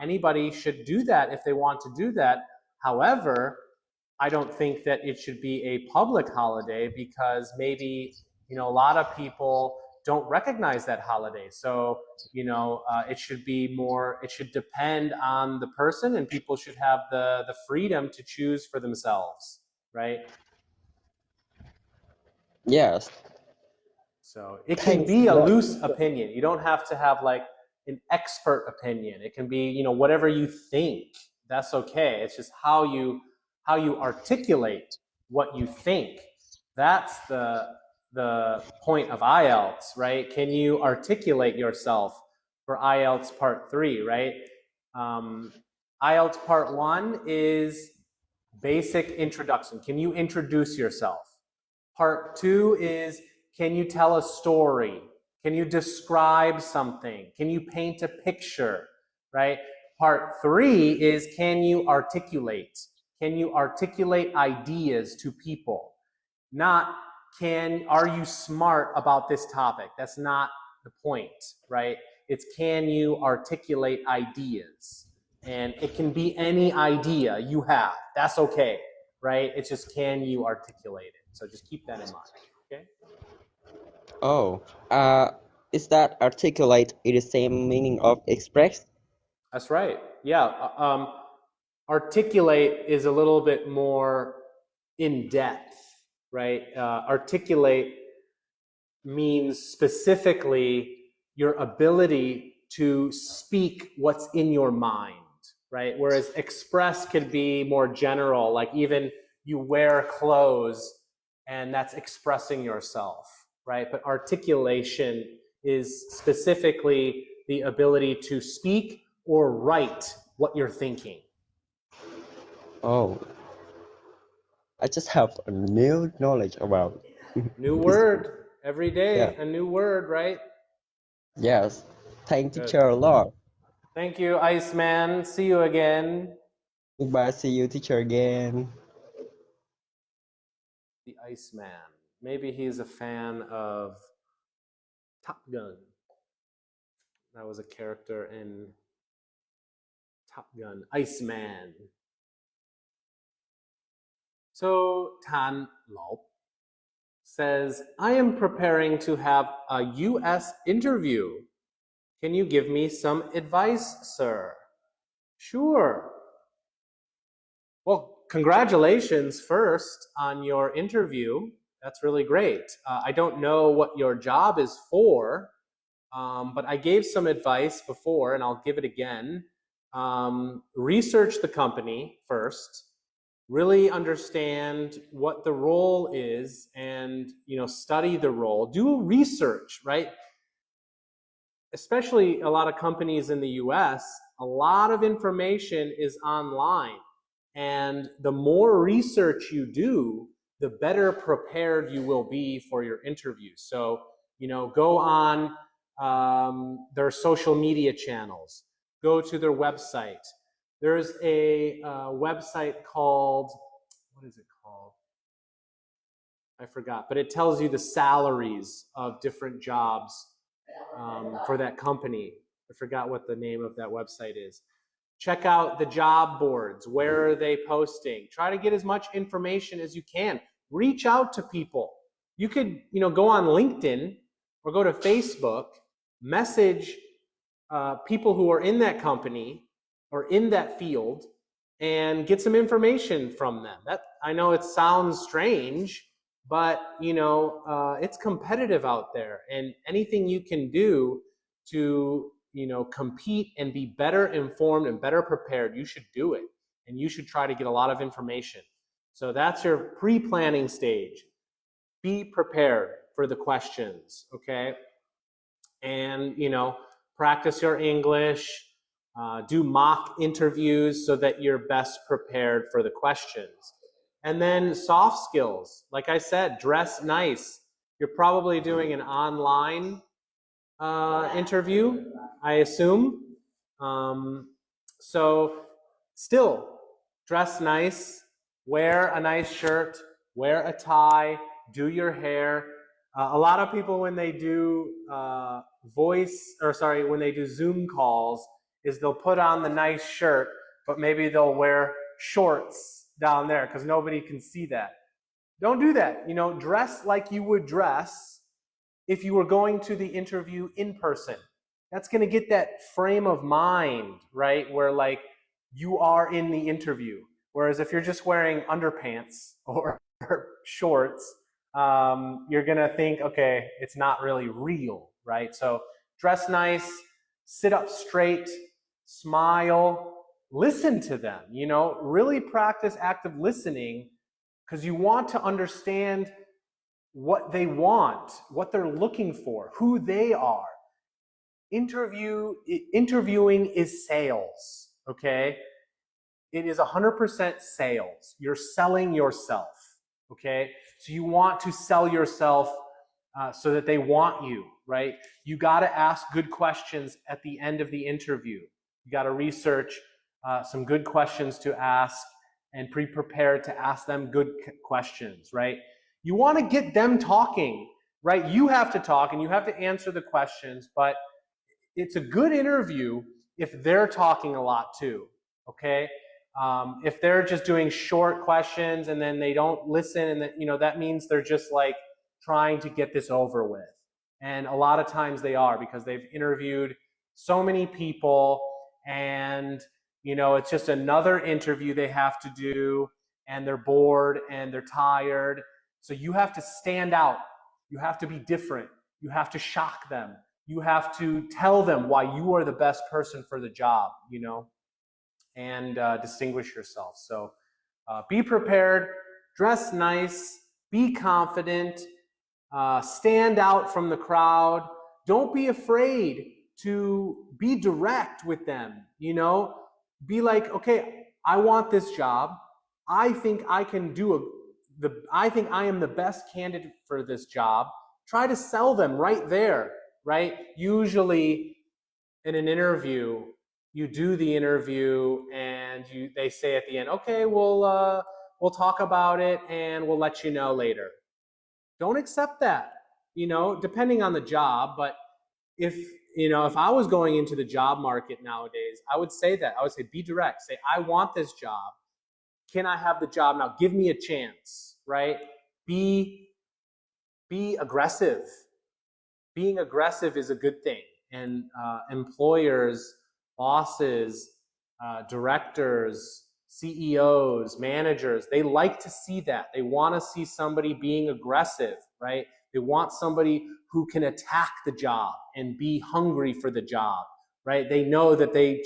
anybody should do that if they want to do that. However, I don't think that it should be a public holiday, because maybe a lot of people don't recognize that holiday. So it should be more. It should depend on the person, and people should have the freedom to choose for themselves, right? Yes. So it can Thanks. be a loose opinion. You don't have to have like an expert opinion. It can be, whatever you think. That's okay. It's just how you articulate what you think. That's the point of IELTS, right? Can you articulate yourself for IELTS Part 3, right? Um, IELTS Part 1 is basic introduction. Can you introduce yourself? Part 2 is, can you tell a story? Can you describe something? Can you paint a picture, right? Part 3 is, can you articulate? Can you articulate ideas to people? Not, are you smart about this topic? That's not the point, right? It's, can you articulate ideas? And it can be any idea you have. That's okay, right? It's just, can you articulate it? So just keep that in mind, okay? Oh, is that articulate is the same meaning of express? That's right. Yeah. Articulate is a little bit more in depth, right? Articulate means specifically your ability to speak what's in your mind, right? Whereas express could be more general, like even you wear clothes and that's expressing yourself, right? But articulation is specifically the ability to speak or write what you're thinking. Oh, I just have a new knowledge about New this. word every day, Yeah. a new word, right? Yes. Thank Good. teacher a lot. Thank you, Iceman. See you again. Goodbye. See you, teacher, again. The Iceman. Maybe he's a fan of Top Gun. That was a character in Top Gun, Iceman. So Tan Laop says, I am preparing to have a US interview. Can you give me some advice, sir? Sure. Well, congratulations first on your interview. That's really great. I don't know what your job is for, but I gave some advice before and I'll give it again. Research the company first, really understand what the role is and, study the role. Do research, right? Especially a lot of companies in the US, a lot of information is online. And the more research you do, the better prepared you will be for your interview. So, go on their social media channels, go to their website. There's a website called, what is it called? I forgot, but it tells you the salaries of different jobs for that company. I forgot what the name of that website is. Check out the job boards. Where are they posting? Try to get as much information as you can. Reach out to people. You could, go on LinkedIn or go to Facebook, message people who are in that company or in that field and get some information from them. That, I know it sounds strange, but it's competitive out there, and anything you can do to compete and be better informed and better prepared, you should do it, and you should try to get a lot of information. So that's your pre-planning stage. Be prepared for the questions, okay? And practice your English, do mock interviews so that you're best prepared for the questions. And then soft skills, like I said, dress nice. You're probably doing an online interview, I assume. So still, dress nice, wear a nice shirt, wear a tie, do your hair. A lot of people, when they do when they do Zoom calls, is they'll put on the nice shirt, but maybe they'll wear shorts down there because nobody can see that. Don't do that. Dress like you would dress if you were going to the interview in person. That's going to get that frame of mind, right? Where like you are in the interview. Whereas if you're just wearing underpants or shorts, you're going to think, okay, it's not really real, right? So dress nice, sit up straight, smile, listen to them, really practice active listening, because you want to understand what they want, what they're looking for, who they are. Interviewing is sales, okay? it is 100% sales. You're selling yourself, okay? So you want to sell yourself so that they want you, right? You got to ask good questions at the end of the interview. You got to research some good questions to ask and be prepared to ask them good questions, right? You want to get them talking, right? You have to talk and you have to answer the questions, but it's a good interview if they're talking a lot too, okay? If they're just doing short questions and then they don't listen, and that, you know, that means they're just like trying to get this over with. And a lot of times they are, because they've interviewed so many people, and you know, it's just another interview they have to do, and they're bored and they're tired. So you have to stand out. You have to be different. You have to shock them. You have to tell them why you are the best person for the job, you know, and distinguish yourself. So be prepared, dress nice, be confident, stand out from the crowd. Don't be afraid to be direct with them, you know. Be like, okay, I want this job. I think I can I think I am the best candidate for this job. Try to sell them right there, right? Usually in an interview, you do the interview and they say at the end, okay, we'll talk about it and we'll let you know later. Don't accept that, you know, depending on the job. But if, you know, if I was going into the job market nowadays, I would say that. I would say, be direct. Say, I want this job. Can I have the job now? Give me a chance, right? Be aggressive. Being aggressive is a good thing. And employers, bosses, directors, CEOs, managers, they like to see that. They want to see somebody being aggressive, right? They want somebody who can attack the job and be hungry for the job, right? They know that they're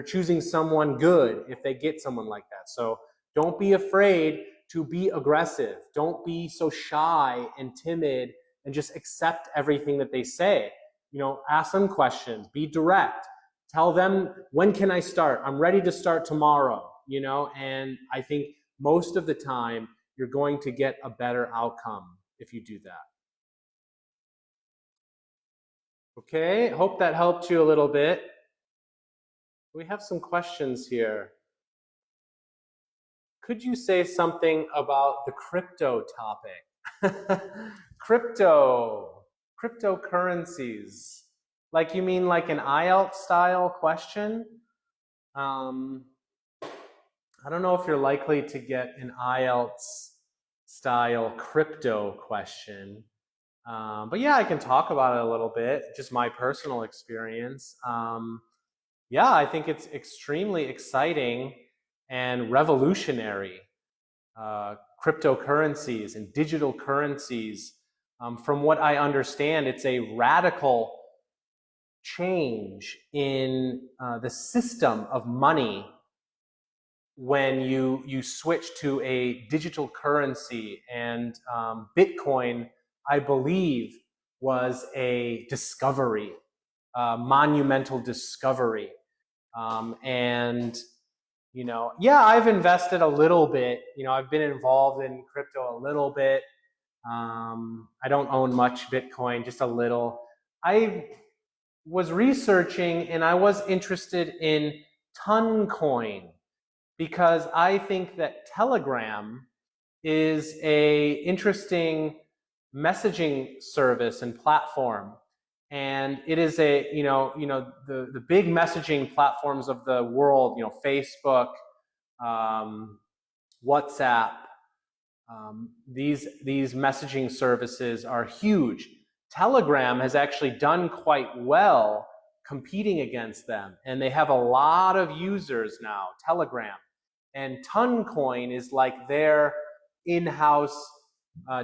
choosing someone good if they get someone like that. So don't be afraid to be aggressive. Don't be so shy and timid and just accept everything that they say. You know, ask them questions, be direct. Tell them, when can I start? I'm ready to start tomorrow, you know, and I think most of the time you're going to get a better outcome if you do that. Okay, hope that helped you a little bit. We have some questions here. Could you say something about the crypto topic? Cryptocurrencies. Like, you mean like an IELTS style question? I don't know if you're likely to get an IELTS style crypto question. But yeah, I can talk about it a little bit, just my personal experience. Yeah, I think it's extremely exciting and revolutionary. Cryptocurrencies and digital currencies. From what I understand, it's a radical change in the system of money when you switch to a digital currency. And Bitcoin, I believe, was a discovery, a monumental discovery. And you know, yeah, I've invested a little bit. You know, I've been involved in crypto a little bit. I don't own much Bitcoin, just a little. I was researching and I was interested in Toncoin because I think that Telegram is a interesting messaging service and platform. And it is a, the big messaging platforms of the world, you know, Facebook, WhatsApp, these messaging services are huge. Telegram has actually done quite well competing against them, and they have a lot of users now, Telegram. And Toncoin is like their in-house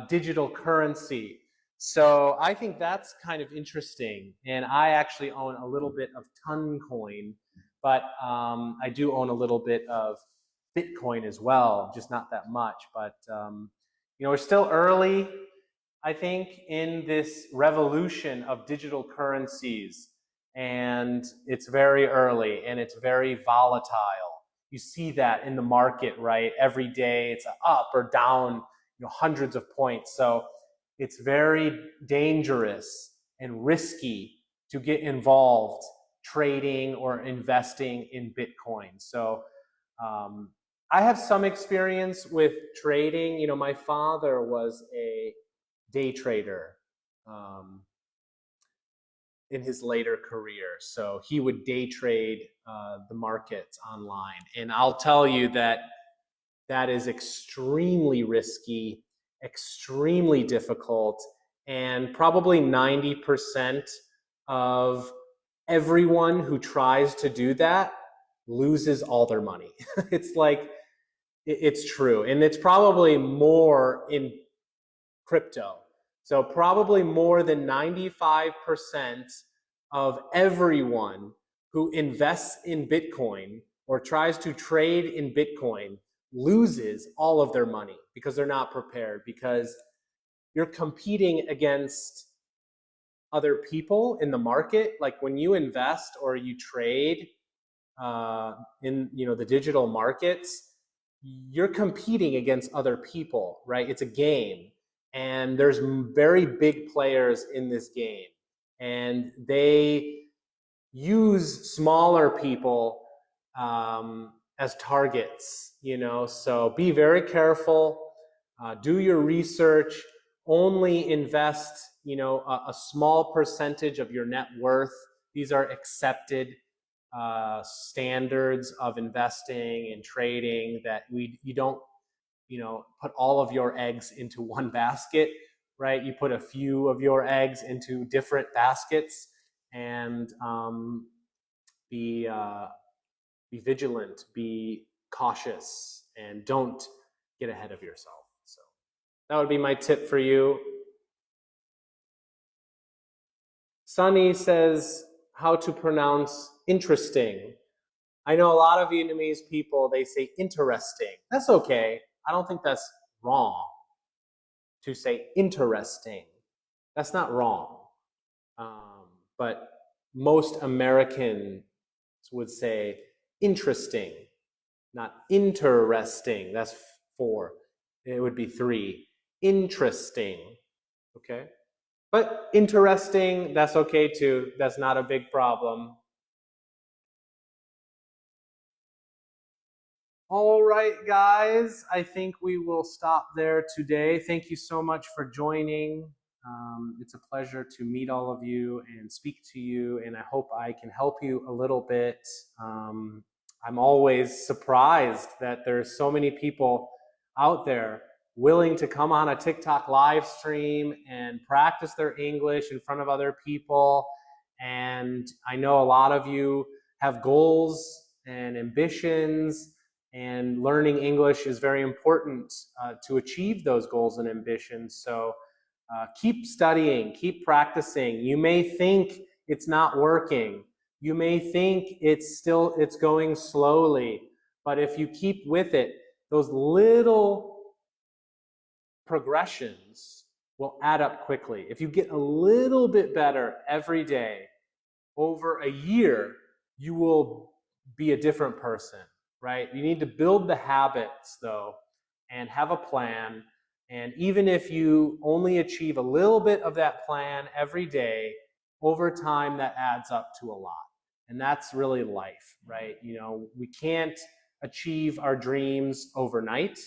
digital currency. So I think that's kind of interesting. And I actually own a little bit of Toncoin, but I do own a little bit of Bitcoin as well, just not that much. But you know, we're still early, I think, in this revolution of digital currencies, and it's very early and it's very volatile. you see that in the market, right? Every day it's up or down, hundreds of points. So it's very dangerous and risky to get involved trading or investing in Bitcoin. So I have some experience with trading. My father was a day trader in his later career. So he would day trade the markets online. And I'll tell you that is extremely risky, extremely difficult, and probably 90% of everyone who tries to do that loses all their money. It's like, it's true. And it's probably more in crypto. So probably more than 95% of everyone who invests in Bitcoin or tries to trade in Bitcoin loses all of their money because they're not prepared, because you're competing against other people in the market. Like when you invest or you trade in the digital markets, you're competing against other people, right? It's a game, and there's very big players in this game, and they use smaller people as targets, so be very careful, do your research, only invest, a small percentage of your net worth. These are accepted standards of investing and trading, that you don't, put all of your eggs into one basket, right? You put a few of your eggs into different baskets, and be vigilant, be cautious, and don't get ahead of yourself. So that would be my tip for you. Sunny says how to pronounce interesting. I know a lot of Vietnamese people, they say interesting. That's okay. I don't think that's wrong to say interesting. That's not wrong. But most Americans would say interesting, not interesting. That's 4. It would be 3. Interesting. Okay? But interesting, that's okay too. That's not a big problem. All right, guys, I think we will stop there today. Thank you so much for joining. It's a pleasure to meet all of you and speak to you, and I hope I can help you a little bit. I'm always surprised that there's so many people out there willing to come on a TikTok live stream and practice their English in front of other people. And I know a lot of you have goals and ambitions, and learning English is very important to achieve those goals and ambitions. So keep studying, keep practicing. You may think it's not working. You may think it's going slowly. But if you keep with it, those little progressions will add up quickly. If you get a little bit better every day, over a year, you will be a different person. Right? You need to build the habits, though, and have a plan. And even if you only achieve a little bit of that plan every day, over time, that adds up to a lot. And that's really life, right? We can't achieve our dreams overnight.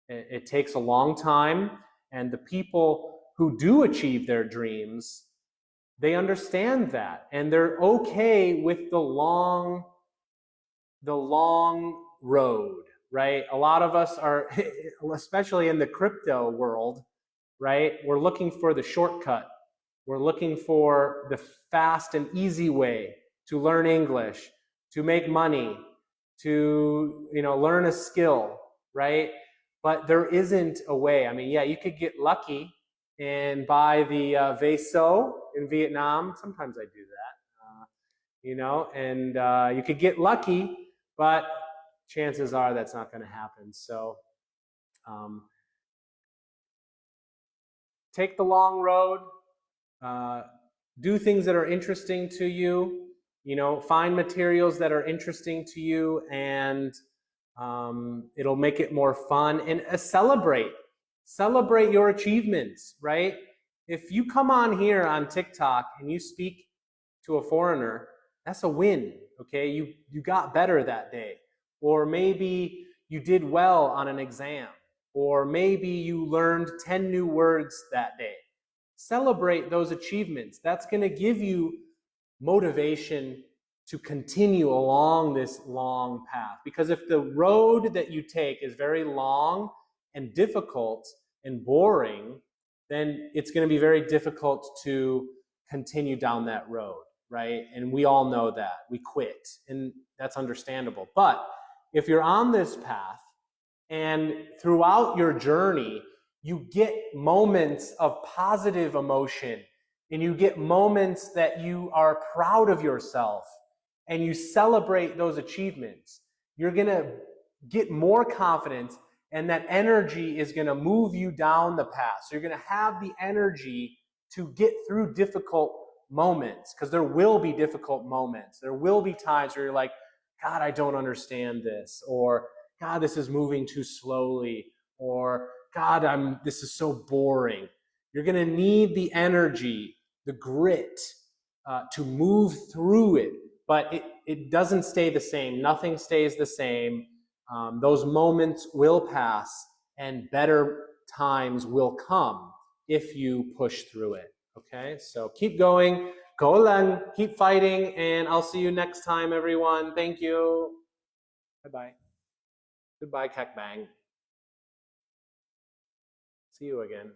It takes a long time. And the people who do achieve their dreams, they understand that. And they're okay with the long road, right? A lot of us are, especially in the crypto world, right? We're looking for the shortcut. We're looking for the fast and easy way to learn English, to make money, to learn a skill, right? But there isn't a way. I mean, yeah, you could get lucky and buy the Veso in Vietnam. Sometimes I do that, and you could get lucky, but chances are that's not going to happen. So take the long road, do things that are interesting to you, find materials that are interesting to you, and It'll make it more fun and celebrate your achievements, right? If you come on here on TikTok and you speak to a foreigner, that's a win, okay? You got better that day. Or maybe you did well on an exam. Or maybe you learned 10 new words that day. Celebrate those achievements. That's going to give you motivation to continue along this long path. Because if the road that you take is very long and difficult and boring, then it's going to be very difficult to continue down that road, right? And we all know that. We quit, and that's understandable. But if you're on this path and throughout your journey, you get moments of positive emotion and you get moments that you are proud of yourself and you celebrate those achievements, you're going to get more confidence, and that energy is going to move you down the path. So you're going to have the energy to get through difficult moments, because there will be difficult moments. There will be times where you're like, God, I don't understand this, or God, this is moving too slowly, or God, this is so boring. You're going to need the energy, the grit, to move through it. But it doesn't stay the same. Nothing stays the same. Those moments will pass, and better times will come if you push through it. Okay, so keep going. Go Lan, keep fighting, and I'll see you next time, everyone. Thank you. Bye-bye. Goodbye, Kak Bang. See you again.